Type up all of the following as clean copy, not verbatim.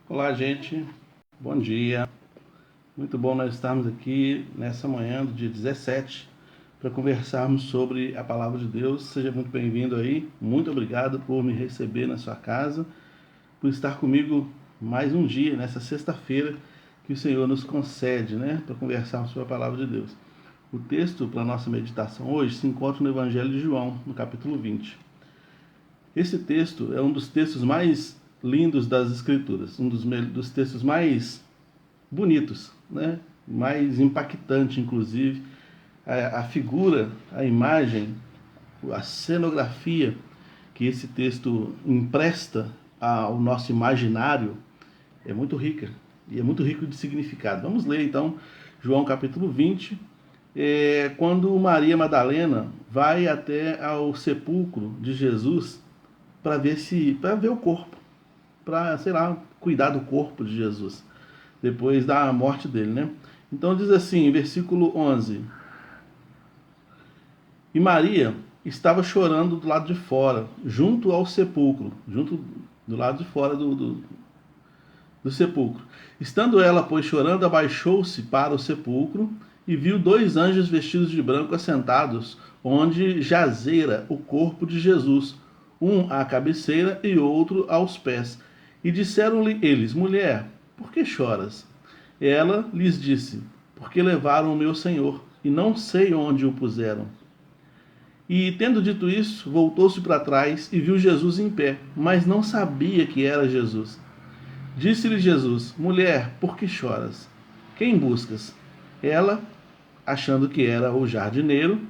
Olá, gente. Bom dia. Muito bom nós estarmos aqui nessa manhã do dia 17 para conversarmos sobre a palavra de Deus. Seja muito bem-vindo aí. Muito obrigado por me receber na sua casa, por estar comigo mais um dia, nessa sexta-feira que o Senhor nos concede, para conversarmos sobre a palavra de Deus. O texto para a nossa meditação hoje se encontra no Evangelho de João, no capítulo 20. Esse texto é um dos textos mais lindos das Escrituras, um dos textos mais bonitos, mais impactante, inclusive. A figura, a imagem, a cenografia que esse texto empresta ao nosso imaginário é muito rica e é muito rico de significado. Vamos ler então João capítulo 20, quando Maria Madalena vai até ao sepulcro de Jesus para ver o corpo, para, cuidar do corpo de Jesus, depois da morte dele, Então diz assim, versículo 11: E Maria estava chorando do lado de fora, junto ao sepulcro, do lado de fora do sepulcro. Estando ela, pois, chorando, abaixou-se para o sepulcro e viu dois anjos vestidos de branco assentados, onde jazera o corpo de Jesus, um à cabeceira e outro aos pés. E disseram-lhe eles: Mulher, por que choras? Ela lhes disse: Porque levaram o meu Senhor, e não sei onde o puseram. E, tendo dito isso, voltou-se para trás e viu Jesus em pé, mas não sabia que era Jesus. Disse-lhe Jesus: Mulher, por que choras? Quem buscas? Ela, achando que era o jardineiro,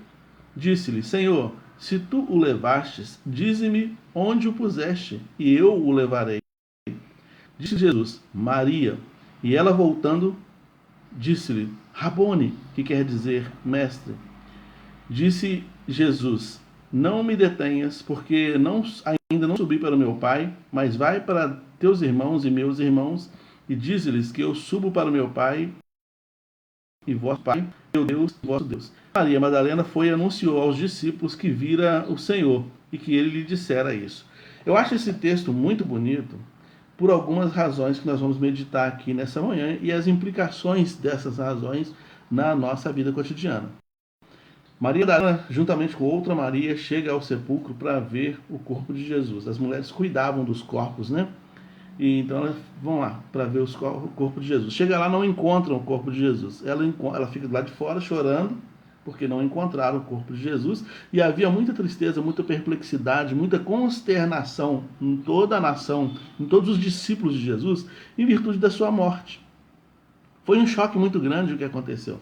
disse-lhe: Senhor, se tu o levastes, dize-me onde o puseste, e eu o levarei. Disse Jesus: Maria. E ela, voltando, disse-lhe: Rabone, que quer dizer mestre. Disse Jesus: Não me detenhas, porque ainda não subi para o meu Pai, mas vai para teus irmãos e meus irmãos, e dize-lhes que eu subo para o meu Pai e vosso Pai, meu Deus e vosso Deus. Maria Madalena foi e anunciou aos discípulos que vira o Senhor e que ele lhe dissera isso. Eu acho esse texto muito bonito por algumas razões que nós vamos meditar aqui nessa manhã e as implicações dessas razões na nossa vida cotidiana. Maria Madalena, juntamente com outra Maria, chega ao sepulcro para ver o corpo de Jesus. As mulheres cuidavam dos corpos, E então elas vão lá para ver o corpo de Jesus. Chega lá, não encontram o corpo de Jesus. Ela fica do lado de fora chorando, porque não encontraram o corpo de Jesus. E havia muita tristeza, muita perplexidade, muita consternação em toda a nação, em todos os discípulos de Jesus, em virtude da sua morte. Foi um choque muito grande o que aconteceu,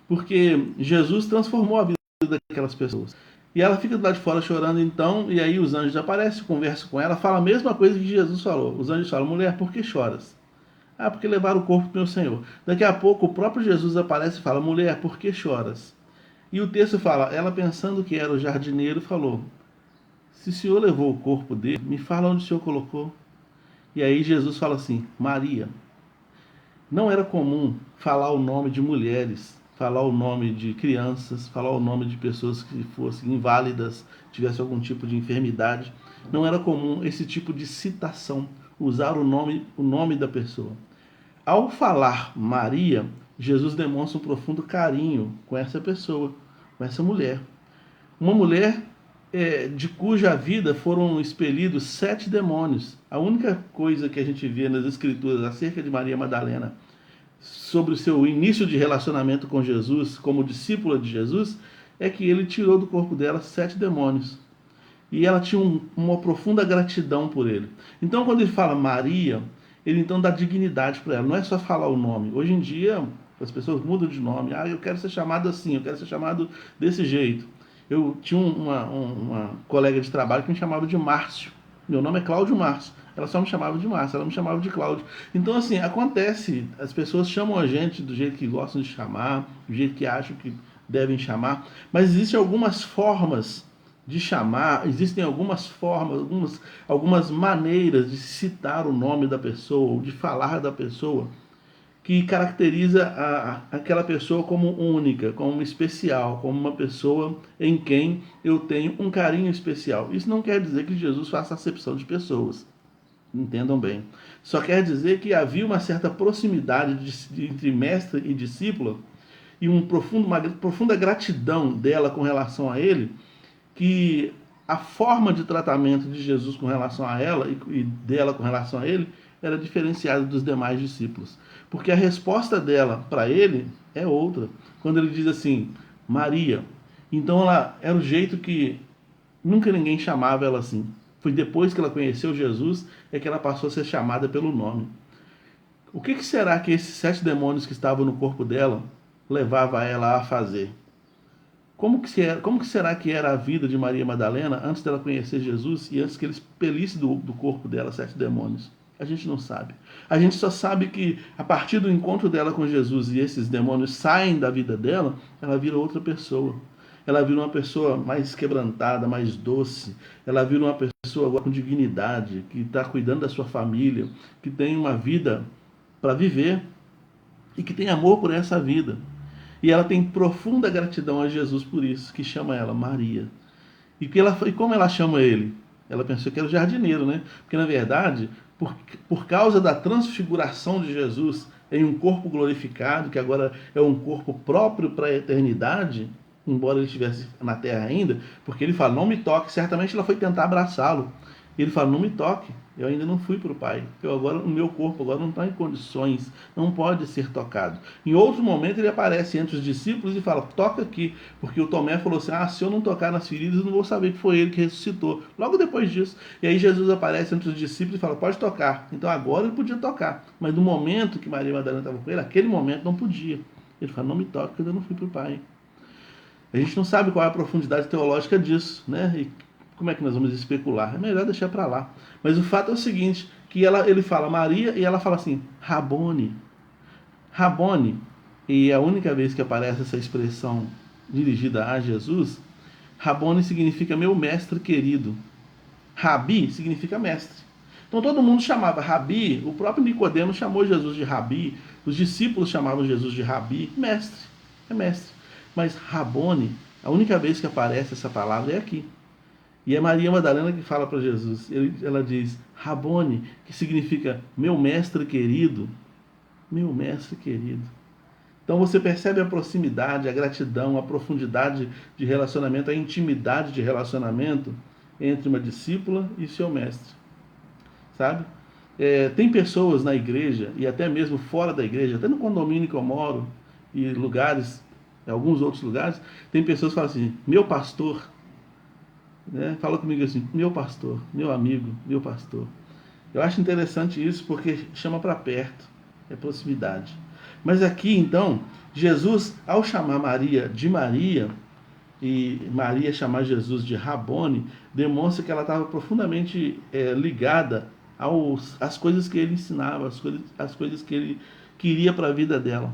porque Jesus transformou a vida daquelas pessoas. E ela fica do lado de fora chorando então, e aí os anjos aparecem, conversam com ela, fala a mesma coisa que Jesus falou. Os anjos falam: Mulher, por que choras? Ah, porque levaram o corpo do meu Senhor. Daqui a pouco o próprio Jesus aparece e fala: Mulher, por que choras? E o texto fala: Ela, pensando que era o jardineiro, falou: Se o Senhor levou o corpo dele, me fala onde o Senhor colocou. E aí Jesus fala assim: Maria. Não era comum falar o nome de mulheres, falar o nome de crianças, falar o nome de pessoas que fossem inválidas, tivessem algum tipo de enfermidade. Não era comum esse tipo de citação, usar o nome da pessoa. Ao falar Maria, Jesus demonstra um profundo carinho com essa pessoa, com essa mulher. Uma mulher de cuja vida foram expelidos 7 demônios. A única coisa que a gente vê nas Escrituras acerca de Maria Madalena, sobre o seu início de relacionamento com Jesus, como discípula de Jesus, é que ele tirou do corpo dela 7 demônios. E ela tinha uma profunda gratidão por ele. Então, quando ele fala Maria, ele então dá dignidade para ela. Não é só falar o nome. Hoje em dia, as pessoas mudam de nome. Ah, eu quero ser chamado assim, eu quero ser chamado desse jeito. Eu tinha uma colega de trabalho que me chamava de Márcio. Meu nome é Cláudio Márcio. Ela só me chamava de Márcio, ela me chamava de Cláudio. Então, assim, acontece. As pessoas chamam a gente do jeito que gostam de chamar, do jeito que acham que devem chamar. Mas existem algumas formas de chamar, existem algumas formas, algumas maneiras de citar o nome da pessoa, ou de falar da pessoa, que caracteriza aquela pessoa como única, como especial, como uma pessoa em quem eu tenho um carinho especial. Isso não quer dizer que Jesus faça acepção de pessoas. Entendam bem. Só quer dizer que havia uma certa proximidade entre mestre e discípula e uma profunda gratidão dela com relação a ele, que a forma de tratamento de Jesus com relação a ela e dela com relação a ele era diferenciada dos demais discípulos. Porque a resposta dela para ele é outra. Quando ele diz assim, Maria. Então ela era o jeito que nunca ninguém chamava ela assim. Foi depois que ela conheceu Jesus é que ela passou a ser chamada pelo nome. O que será que esses 7 demônios que estavam no corpo dela levava ela a fazer? Como que será que era a vida de Maria Madalena antes dela conhecer Jesus e antes que ele expelisse do corpo dela 7 demônios? A gente não sabe. A gente só sabe que a partir do encontro dela com Jesus e esses demônios saem da vida dela, ela vira outra pessoa. Ela vira uma pessoa mais quebrantada, mais doce. Ela vira uma pessoa agora com dignidade, que está cuidando da sua família, que tem uma vida para viver e que tem amor por essa vida. E ela tem profunda gratidão a Jesus por isso, que chama ela Maria. E como ela chama ele? Ela pensou que era o jardineiro, né? Porque, na verdade, por causa da transfiguração de Jesus em um corpo glorificado, que agora é um corpo próprio para a eternidade, embora ele estivesse na terra ainda, porque ele fala, não me toque. Certamente ela foi tentar abraçá-lo. E ele fala, não me toque, eu ainda não fui para o Pai. O meu corpo agora não está em condições, não pode ser tocado. Em outro momento ele aparece entre os discípulos e fala, toca aqui, porque o Tomé falou assim, se eu não tocar nas feridas, eu não vou saber que foi ele que ressuscitou. Logo depois disso. E aí Jesus aparece entre os discípulos e fala, pode tocar. Então agora ele podia tocar, mas no momento que Maria Madalena estava com ele, aquele momento não podia. Ele fala, não me toque, eu ainda não fui para o Pai. A gente não sabe qual é a profundidade teológica disso, né? E como é que nós vamos especular? É melhor deixar para lá. Mas o fato é o seguinte, que ele fala Maria e ela fala assim, Rabone. Rabone, e é a única vez que aparece essa expressão dirigida a Jesus, Rabone significa meu mestre querido. Rabi significa mestre. Então todo mundo chamava Rabi, o próprio Nicodemo chamou Jesus de Rabi, os discípulos chamavam Jesus de Rabi, mestre, é mestre. Mas Rabone, a única vez que aparece essa palavra é aqui. E é Maria Madalena que fala para Jesus. Ela diz, Rabone, que significa meu mestre querido. Meu mestre querido. Então você percebe a proximidade, a gratidão, a profundidade de relacionamento, a intimidade de relacionamento entre uma discípula e seu mestre. Sabe? Tem pessoas na igreja, e até mesmo fora da igreja, até no condomínio que eu moro, e lugares, alguns outros lugares, tem pessoas que falam assim, meu pastor, né? Fala comigo assim, meu pastor, meu amigo, meu pastor. Eu acho interessante isso porque chama para perto, é proximidade. Mas aqui então, Jesus, ao chamar Maria de Maria, e Maria chamar Jesus de Rabone, demonstra que ela estava profundamente ligada às coisas que ele ensinava, às coisas que ele queria para a vida dela.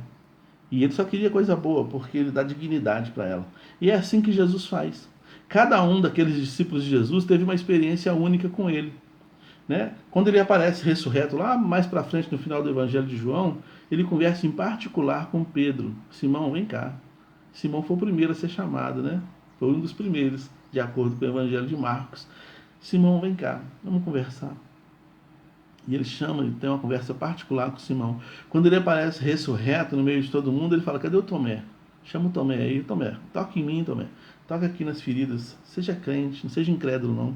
E ele só queria coisa boa, porque ele dá dignidade para ela. E é assim que Jesus faz. Cada um daqueles discípulos de Jesus teve uma experiência única com ele. Né? Quando ele aparece ressurreto lá mais para frente no final do Evangelho de João, ele conversa em particular com Pedro. Simão, vem cá. Simão foi o primeiro a ser chamado, né? Foi um dos primeiros, de acordo com o Evangelho de Marcos. Simão, vem cá, vamos conversar. E ele chama, ele tem uma conversa particular com Simão. Quando ele aparece ressurreto no meio de todo mundo, ele fala, cadê o Tomé? Chama o Tomé aí, Tomé, toca em mim, Tomé. Toca aqui nas feridas, seja crente, não seja incrédulo não.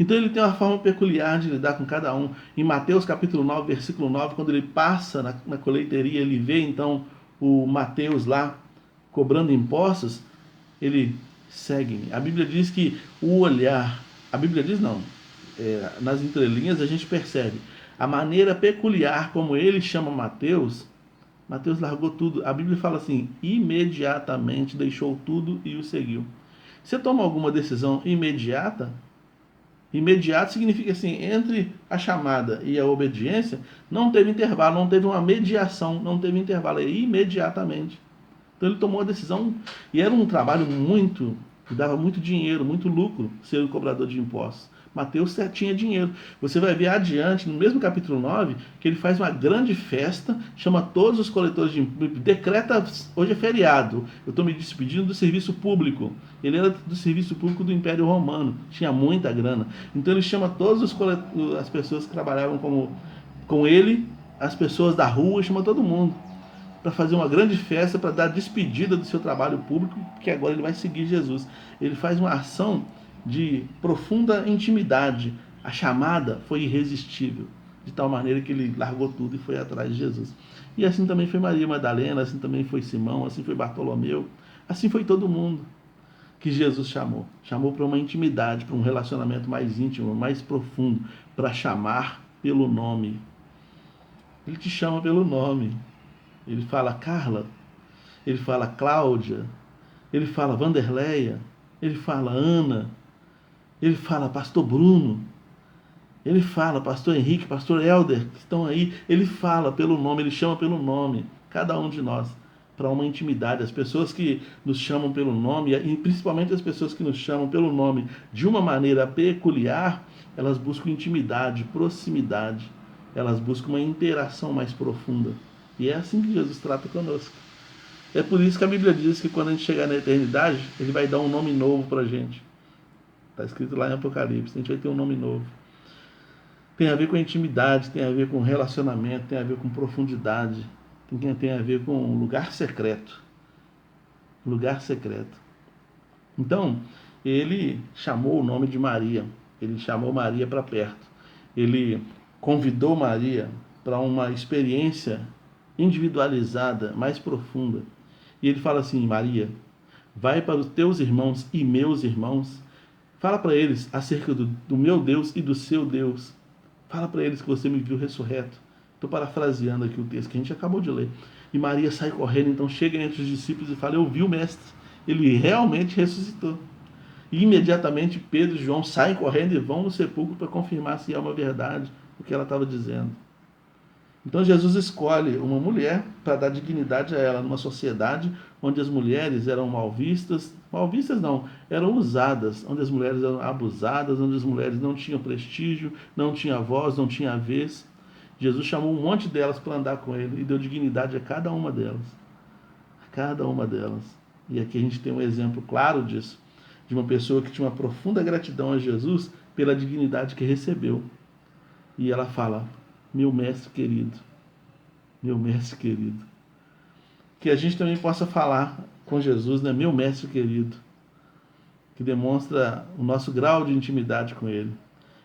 Então ele tem uma forma peculiar de lidar com cada um. Em Mateus capítulo 9, versículo 9, quando ele passa na colheitaria, ele vê então o Mateus lá cobrando impostos, ele segue-me. A Bíblia diz que o olhar, a Bíblia diz não, nas entrelinhas a gente percebe a maneira peculiar como ele chama Mateus. Mateus largou tudo. A Bíblia fala assim, imediatamente deixou tudo e o seguiu. Você toma alguma decisão imediata? Imediato significa assim, entre a chamada e a obediência, não teve intervalo, não teve uma mediação, não teve intervalo, é imediatamente. Então ele tomou a decisão, e era um trabalho que dava muito dinheiro, muito lucro, ser o cobrador de impostos. Mateus tinha dinheiro. Você vai ver adiante, no mesmo capítulo 9, que ele faz uma grande festa, chama todos os coletores de impostos, decreta, hoje é feriado, eu estou me despedindo do serviço público. Ele era do serviço público do Império Romano, tinha muita grana. Então ele chama todas as pessoas que trabalhavam com ele, as pessoas da rua, chama todo mundo para fazer uma grande festa, para dar despedida do seu trabalho público, porque agora ele vai seguir Jesus. Ele faz uma ação de profunda intimidade. A chamada foi irresistível, de tal maneira que ele largou tudo e foi atrás de Jesus. E assim também foi Maria Madalena, assim também foi Simão, assim foi Bartolomeu, assim foi todo mundo que Jesus chamou. Chamou para uma intimidade, para um relacionamento mais íntimo, mais profundo, para chamar pelo nome. Ele te chama pelo nome. Ele fala Carla, ele fala Cláudia, ele fala Vanderleia, ele fala Ana, ele fala Pastor Bruno, ele fala Pastor Henrique, Pastor Helder, que estão aí. Ele fala pelo nome, ele chama pelo nome, cada um de nós, para uma intimidade. As pessoas que nos chamam pelo nome, e principalmente as pessoas que nos chamam pelo nome de uma maneira peculiar, elas buscam intimidade, proximidade, elas buscam uma interação mais profunda. E é assim que Jesus trata conosco. É por isso que a Bíblia diz que quando a gente chegar na eternidade, ele vai dar um nome novo para a gente. Está escrito lá em Apocalipse, a gente vai ter um nome novo. Tem a ver com a intimidade, tem a ver com relacionamento, tem a ver com profundidade, tem a ver com lugar secreto. Lugar secreto. Então, ele chamou o nome de Maria, ele chamou Maria para perto. Ele convidou Maria para uma experiência individualizada, mais profunda. E ele fala assim: Maria, vai para os teus irmãos e meus irmãos, fala para eles acerca do meu Deus e do seu Deus. Fala para eles que você me viu ressurreto. Estou parafraseando aqui o texto que a gente acabou de ler. E Maria sai correndo, então chega entre os discípulos e fala: eu vi o Mestre, ele realmente ressuscitou. E imediatamente Pedro e João saem correndo e vão no sepulcro para confirmar se é uma verdade o que ela estava dizendo. Então Jesus escolhe uma mulher para dar dignidade a ela numa sociedade onde as mulheres eram mal vistas não, eram usadas, onde as mulheres eram abusadas, onde as mulheres não tinham prestígio, não tinham voz, não tinham vez. Jesus chamou um monte delas para andar com ele e deu dignidade a cada uma delas. A cada uma delas. E aqui a gente tem um exemplo claro disso, de uma pessoa que tinha uma profunda gratidão a Jesus pela dignidade que recebeu. E ela fala: meu mestre querido, meu mestre querido. Que a gente também possa falar com Jesus, né? Meu mestre querido, que demonstra o nosso grau de intimidade com ele.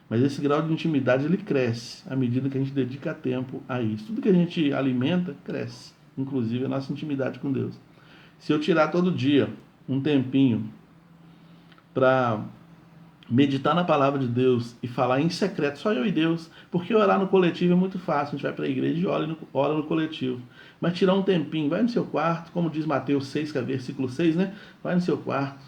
Mas esse grau de intimidade ele cresce à medida que a gente dedica tempo a isso. Tudo que a gente alimenta cresce, inclusive a nossa intimidade com Deus. Se eu tirar todo dia um tempinho para meditar na palavra de Deus e falar em secreto, só eu e Deus, porque orar no coletivo é muito fácil, a gente vai para a igreja e ora no coletivo. Mas tirar um tempinho, vai no seu quarto, como diz Mateus 6, que é versículo 6, né? Vai no seu quarto,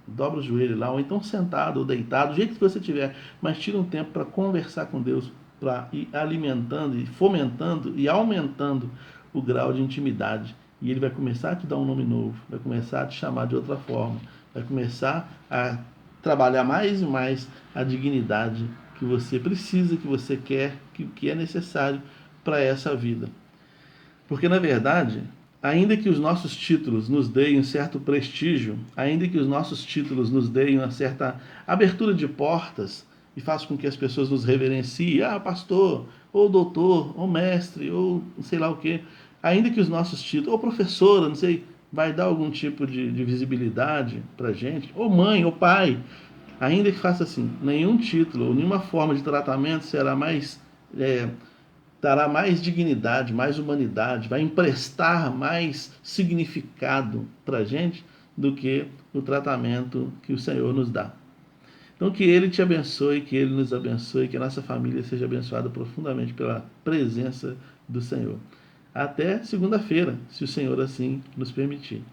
dobra o joelho lá, ou então sentado ou deitado, do jeito que você tiver, mas tira um tempo para conversar com Deus, para ir alimentando e fomentando e aumentando o grau de intimidade. E ele vai começar a te dar um nome novo, vai começar a te chamar de outra forma, vai começar a trabalhar mais e mais a dignidade que você precisa, que você quer, que é necessário para essa vida. Porque, na verdade, ainda que os nossos títulos nos deem um certo prestígio, ainda que os nossos títulos nos deem uma certa abertura de portas e façam com que as pessoas nos reverenciem, pastor, ou doutor, ou mestre, ou sei lá o quê, ainda que os nossos títulos, ou professora, não sei, vai dar algum tipo de visibilidade para a gente, ou mãe, ou pai, ainda que faça assim, nenhum título ou nenhuma forma de tratamento será mais, dará mais dignidade, mais humanidade, vai emprestar mais significado para a gente do que o tratamento que o Senhor nos dá. Então que Ele te abençoe, que Ele nos abençoe, que a nossa família seja abençoada profundamente pela presença do Senhor. Até segunda-feira, se o Senhor assim nos permitir.